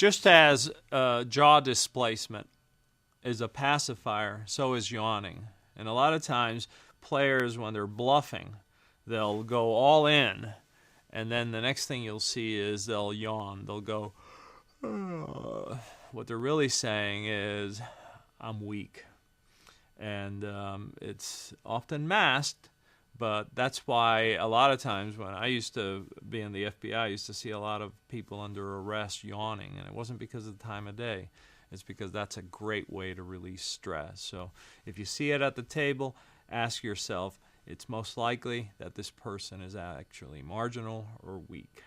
Just as jaw displacement is a pacifier, so is yawning. And a lot of times, players, when they're bluffing, they'll go all in, and then the next thing you'll see is they'll yawn. They'll go, "Ugh." What they're really saying is, I'm weak. And it's often masked, but that's why a lot of times when I used to be in the FBI, I used to see a lot of people under arrest yawning, and it wasn't because of the time of day. It's because that's a great way to release stress. So if you see it at the table, ask yourself, it's most likely that this person is actually marginal or weak.